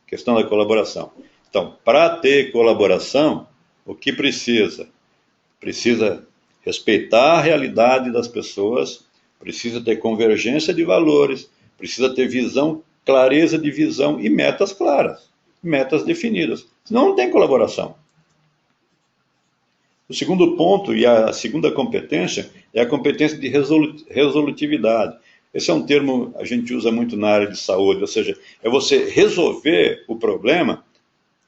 [SPEAKER 1] Questão da colaboração. Então, para ter colaboração, o que precisa? Precisa respeitar a realidade das pessoas, precisa ter convergência de valores, precisa ter visão, clareza de visão e metas claras, metas definidas. Senão não tem colaboração. O segundo ponto e a segunda competência é a competência de resolutividade. Esse é um termo que a gente usa muito na área de saúde, ou seja, é você resolver o problema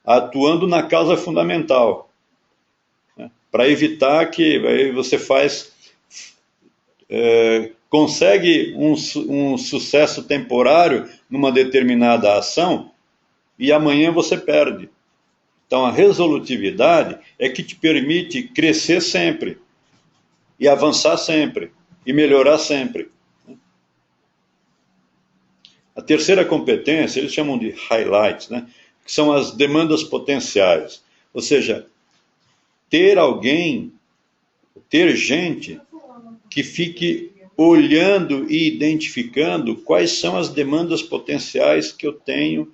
[SPEAKER 1] atuando na causa fundamental, né? Para evitar que aí você consegue um sucesso temporário numa determinada ação e amanhã você perde. Então, a resolutividade é que te permite crescer sempre, e avançar sempre, e melhorar sempre. A terceira competência, eles chamam de highlights, né? Que são as demandas potenciais. Ou seja, ter gente que fique olhando e identificando quais são as demandas potenciais que eu tenho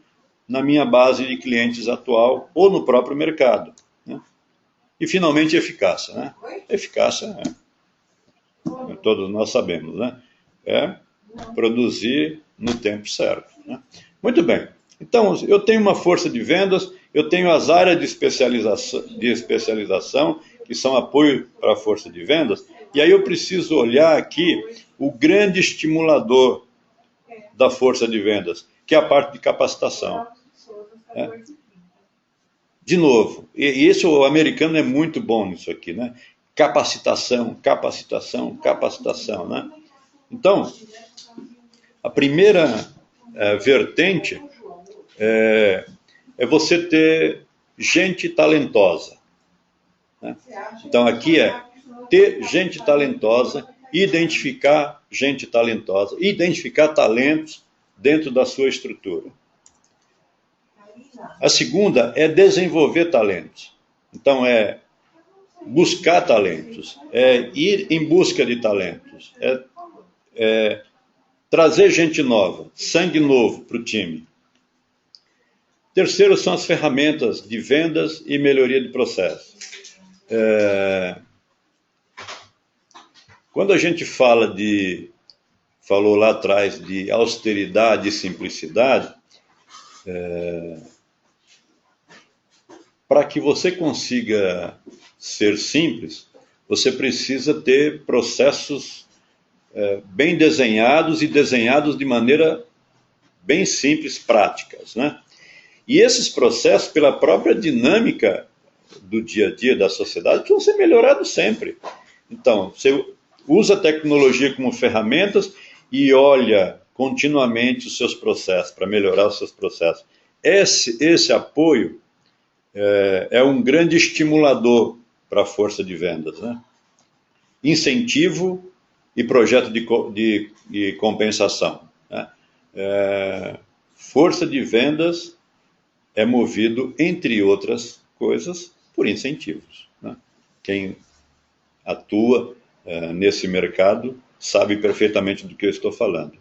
[SPEAKER 1] na minha base de clientes atual ou no próprio mercado, né? E, finalmente, eficácia, né? Eficácia, todos nós sabemos, né? É produzir no tempo certo, né? Muito bem. Então, eu tenho uma força de vendas, eu tenho as áreas de especialização, que são apoio para a força de vendas, e aí eu preciso olhar aqui o grande estimulador da força de vendas, que é a parte de capacitação. De novo, e esse o americano é muito bom nisso aqui, né? Capacitação, capacitação, capacitação, né? Então, a primeira vertente é você ter gente talentosa, né? Então, aqui é ter gente talentosa, identificar gente talentosa, identificar talentos dentro da sua estrutura. A segunda é desenvolver talentos. Então, buscar talentos, é ir em busca de talentos, é trazer gente nova, sangue novo para o time. Terceiro são as ferramentas de vendas e melhoria de processo. Quando a gente falou lá atrás de austeridade e simplicidade, para que você consiga ser simples, você precisa ter processos bem desenhados e desenhados de maneira bem simples, práticas, né? E esses processos, pela própria dinâmica do dia a dia da sociedade, precisam ser melhorados sempre. Então, você usa a tecnologia como ferramentas e olha continuamente os seus processos, para melhorar os seus processos. Esse apoio é um grande estimulador para a força de vendas, né? Incentivo e projeto de compensação, né? Força de vendas é movido, entre outras coisas, por incentivos, né? Quem atua nesse mercado sabe perfeitamente do que eu estou falando.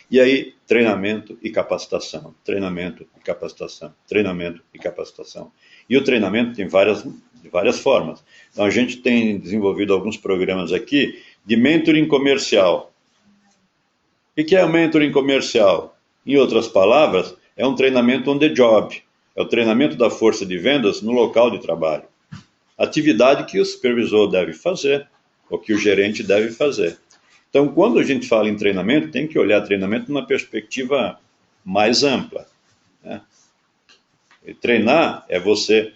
[SPEAKER 1] E aí, treinamento e capacitação, treinamento e capacitação, treinamento e capacitação. E o treinamento tem de várias formas. Então, a gente tem desenvolvido alguns programas aqui de mentoring comercial. O que é o mentoring comercial? Em outras palavras, é um treinamento on the job. É o treinamento da força de vendas no local de trabalho. Atividade que o supervisor deve fazer, ou que o gerente deve fazer. Então, quando a gente fala em treinamento, tem que olhar treinamento numa perspectiva mais ampla, né? E treinar é você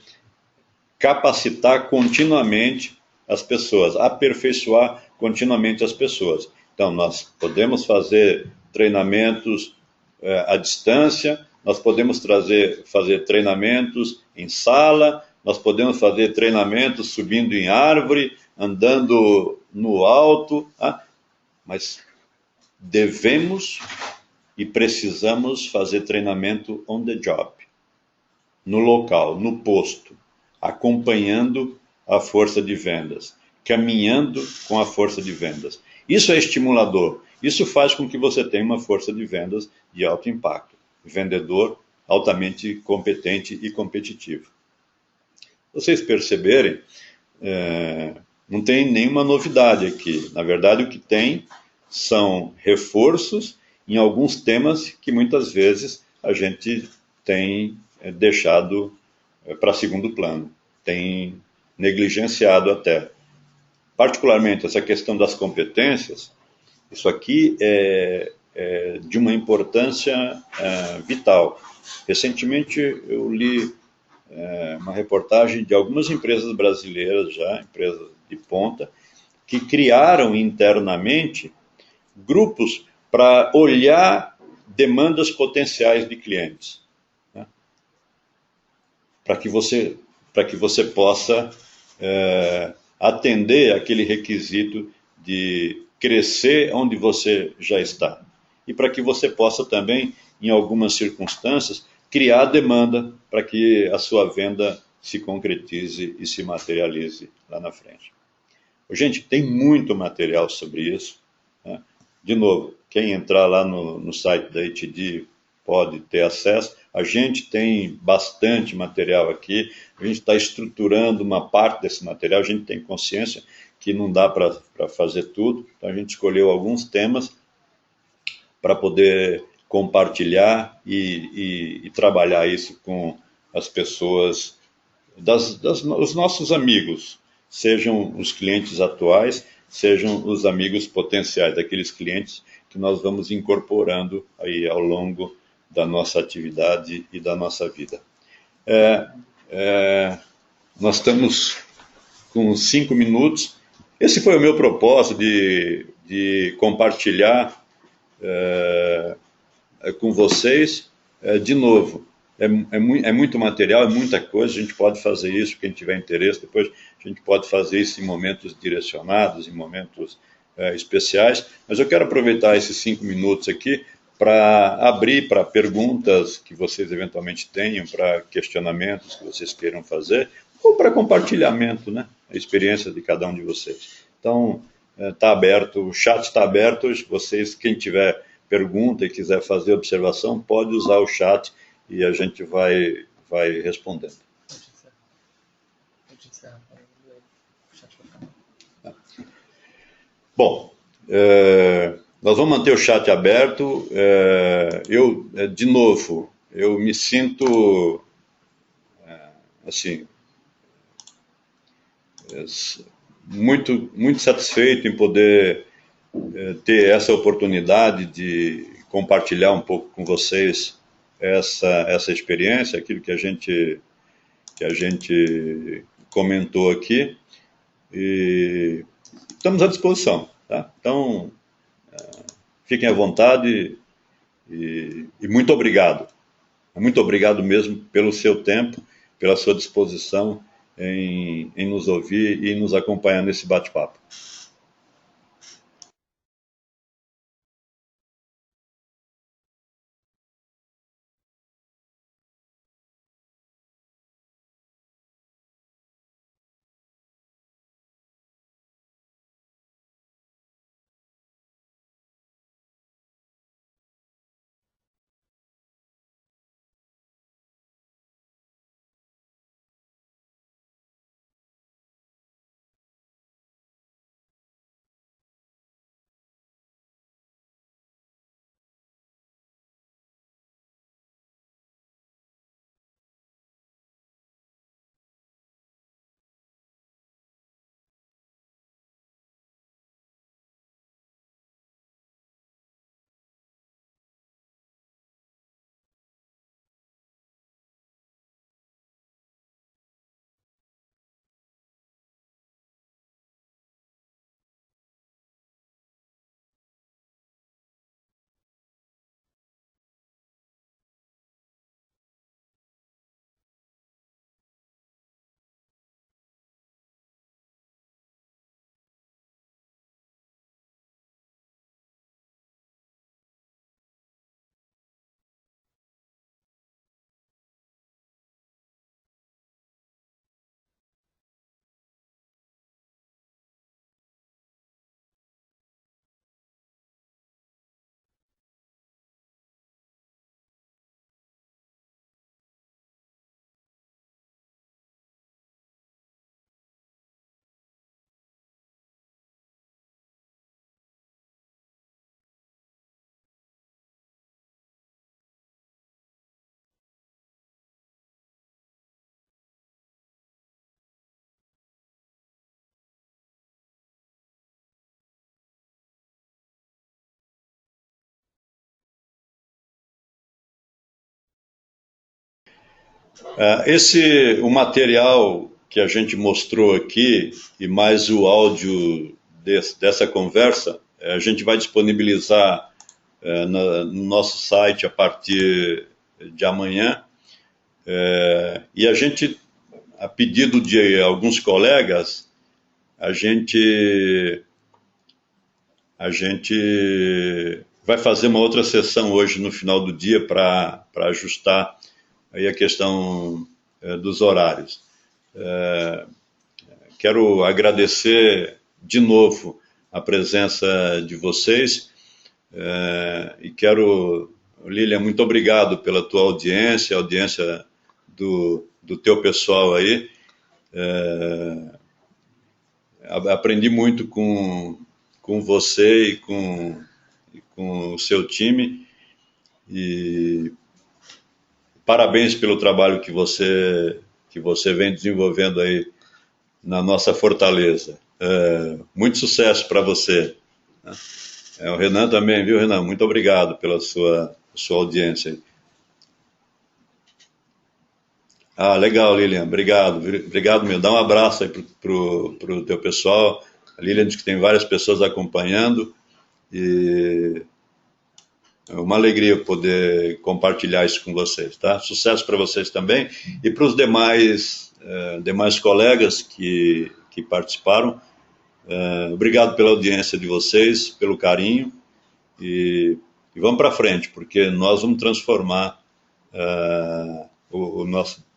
[SPEAKER 1] capacitar continuamente as pessoas, aperfeiçoar continuamente as pessoas. Então, nós podemos fazer treinamentos à distância, nós podemos fazer treinamentos em sala, nós podemos fazer treinamentos subindo em árvore, andando no alto, tá? Mas devemos e precisamos fazer treinamento on the job, no local, no posto, acompanhando a força de vendas, caminhando com a força de vendas. Isso é estimulador. Isso faz com que você tenha uma força de vendas de alto impacto. Vendedor altamente competente e competitivo. Vocês perceberem, não tem nenhuma novidade aqui. Na verdade, o que tem são reforços em alguns temas que muitas vezes a gente tem deixado para segundo plano, tem negligenciado até. Particularmente essa questão das competências, isso aqui é de uma importância vital. Recentemente eu li uma reportagem de algumas empresas brasileiras, empresas de ponta, que criaram internamente grupos para olhar demandas potenciais de clientes, né? Para que você possa atender aquele requisito de crescer onde você já está. E para que você possa também, em algumas circunstâncias, criar demanda para que a sua venda se concretize e se materialize lá na frente. Gente, tem muito material sobre isso, né? De novo, quem entrar lá no site da ITD pode ter acesso. A gente tem bastante material aqui, a gente está estruturando uma parte desse material, a gente tem consciência que não dá para fazer tudo, então a gente escolheu alguns temas para poder compartilhar e trabalhar isso com as pessoas, os nossos amigos, sejam os clientes atuais, sejam os amigos potenciais, daqueles clientes que nós vamos incorporando aí ao longo da nossa atividade e da nossa vida. Nós estamos com 5 minutos. Esse foi o meu propósito de compartilhar com vocês. De novo, é muito material, é muita coisa, a gente pode fazer isso, quem tiver interesse, depois a gente pode fazer isso em momentos direcionados, em momentos especiais, mas eu quero aproveitar esses 5 minutos aqui para abrir para perguntas que vocês eventualmente tenham, para questionamentos que vocês queiram fazer, ou para compartilhamento, né? A experiência de cada um de vocês. Então, está aberto, o chat está aberto. Vocês, quem tiver pergunta e quiser fazer observação, pode usar o chat e a gente vai respondendo. Bom, nós vamos manter o chat aberto. De novo, eu me sinto assim, muito, muito satisfeito em poder ter essa oportunidade de compartilhar um pouco com vocês essa experiência, aquilo que a gente comentou aqui, e estamos à disposição, tá? Então, fiquem à vontade e muito obrigado. Muito obrigado mesmo pelo seu tempo, pela sua disposição em nos ouvir e nos acompanhar nesse bate-papo. O material que a gente mostrou aqui e mais o áudio dessa conversa, a gente vai disponibilizar no nosso site a partir de amanhã. E a gente, a pedido de alguns colegas, a gente vai fazer uma outra sessão hoje no final do dia para ajustar aí a questão dos horários. Quero agradecer de novo a presença de vocês e Lilian, muito obrigado pela tua audiência, a audiência do teu pessoal aí. Aprendi muito com você e com o seu time, e parabéns pelo trabalho que você vem desenvolvendo aí na nossa Fortaleza. Muito sucesso para você. O Renan também, viu, Renan? Muito obrigado pela sua audiência. Legal, Lilian. Obrigado. Obrigado mesmo. Dá um abraço aí pro teu pessoal. A Lilian diz que tem várias pessoas acompanhando e é uma alegria poder compartilhar isso com vocês, tá? Sucesso para vocês também e para os demais colegas que participaram. Obrigado pela audiência de vocês, pelo carinho e vamos para frente, porque nós vamos transformar o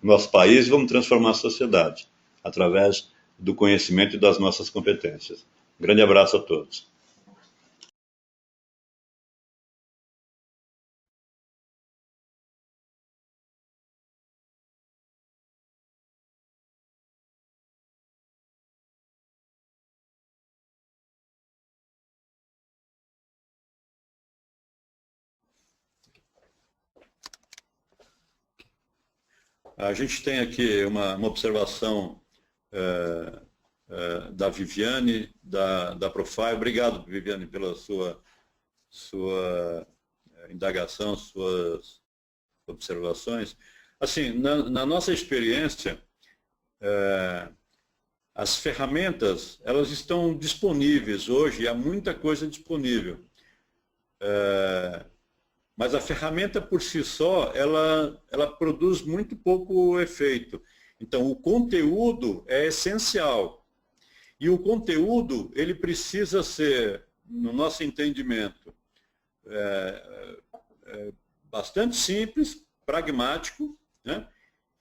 [SPEAKER 1] nosso país, vamos transformar a sociedade. através do conhecimento e das nossas competências. Um grande abraço a todos. A gente tem aqui uma observação da Viviane, da Profile. Obrigado, Viviane, pela sua indagação, suas observações. Assim, na nossa experiência, as ferramentas, elas estão disponíveis hoje, há muita coisa disponível. Mas a ferramenta por si só, ela produz muito pouco efeito. Então, o conteúdo é essencial. E o conteúdo, ele precisa ser, no nosso entendimento, bastante simples, pragmático, né?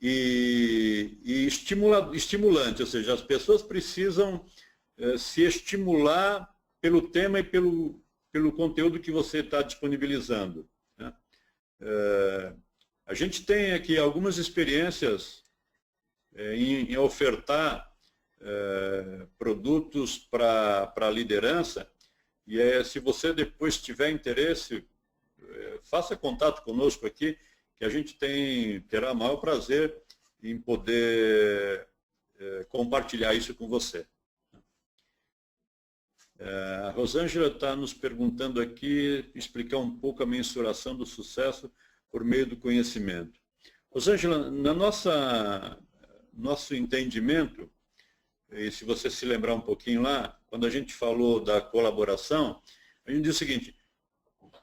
[SPEAKER 1] e estimulante, ou seja, as pessoas precisam se estimular pelo tema e pelo conteúdo que você está disponibilizando. Né? A gente tem aqui algumas experiências em ofertar produtos para a liderança, e se você depois tiver interesse, faça contato conosco aqui, que a gente terá maior prazer em poder compartilhar isso com você. A Rosângela está nos perguntando aqui, explicar um pouco a mensuração do sucesso por meio do conhecimento. Rosângela, na nosso entendimento, e se você se lembrar um pouquinho lá, quando a gente falou da colaboração, a gente diz o seguinte: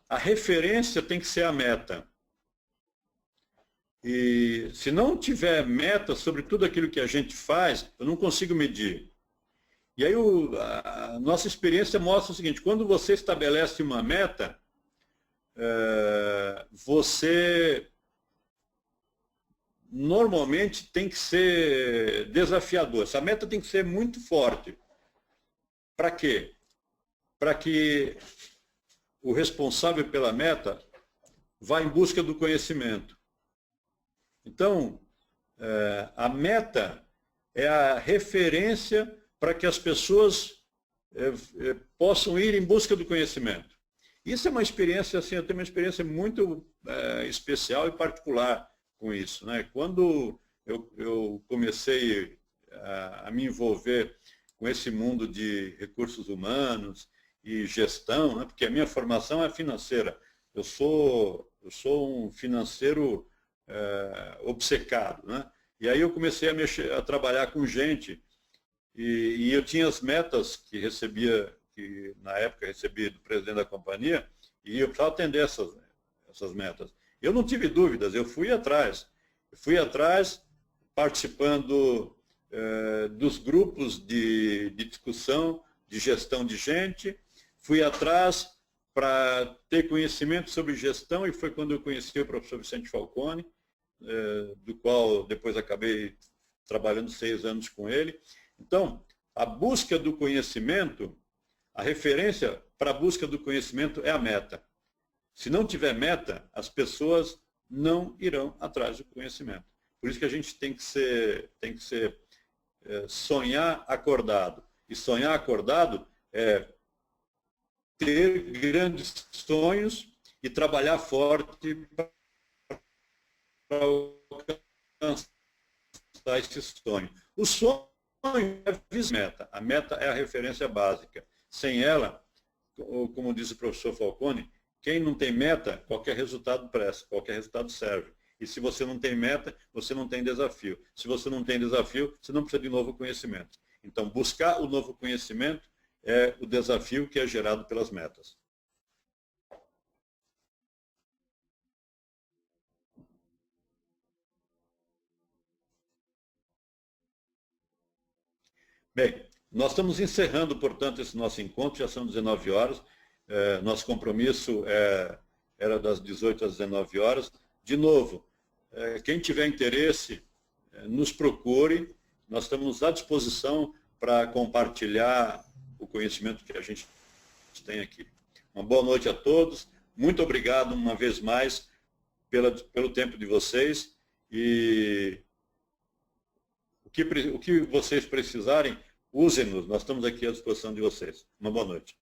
[SPEAKER 1] a referência tem que ser a meta. E se não tiver meta sobre tudo aquilo que a gente faz, eu não consigo medir. E aí a nossa experiência mostra o seguinte: quando você estabelece uma meta, você normalmente tem que ser desafiador. Essa meta tem que ser muito forte. Para quê? Para que o responsável pela meta vá em busca do conhecimento. Então, a meta é a referência para que as pessoas possam ir em busca do conhecimento. Isso é uma experiência, assim, eu tenho uma experiência muito especial e particular com isso, né? Quando eu comecei a me envolver com esse mundo de recursos humanos e gestão, né? Porque a minha formação é financeira. Eu sou um financeiro obcecado, né? E aí eu comecei a trabalhar com gente e eu tinha as metas que na época recebia do presidente da companhia, e eu precisava atender essas metas. Eu não tive dúvidas, eu fui atrás. Participando dos grupos de discussão, de gestão de gente, fui atrás para ter conhecimento sobre gestão, e foi quando eu conheci o professor Vicente Falcone, do qual depois acabei trabalhando 6 anos com ele. Então, a busca do conhecimento, a referência para a busca do conhecimento é a meta. Se não tiver meta, as pessoas não irão atrás do conhecimento. Por isso que a gente tem que sonhar acordado. E sonhar acordado é ter grandes sonhos e trabalhar forte para alcançar esse sonho. O sonho é a meta. A meta é a referência básica. Sem ela, como diz o professor Falcone, quem não tem meta, qualquer resultado presta, qualquer resultado serve. E se você não tem meta, você não tem desafio. Se você não tem desafio, você não precisa de novo conhecimento. Então, buscar o novo conhecimento é o desafio que é gerado pelas metas. Bem, nós estamos encerrando, portanto, esse nosso encontro, já são 19 horas. Nosso compromisso era das 18 às 19 horas. De novo, quem tiver interesse, nos procure, nós estamos à disposição para compartilhar o conhecimento que a gente tem aqui. Uma boa noite a todos, muito obrigado uma vez mais pelo tempo de vocês, e o que vocês precisarem, usem-nos, nós estamos aqui à disposição de vocês. Uma boa noite.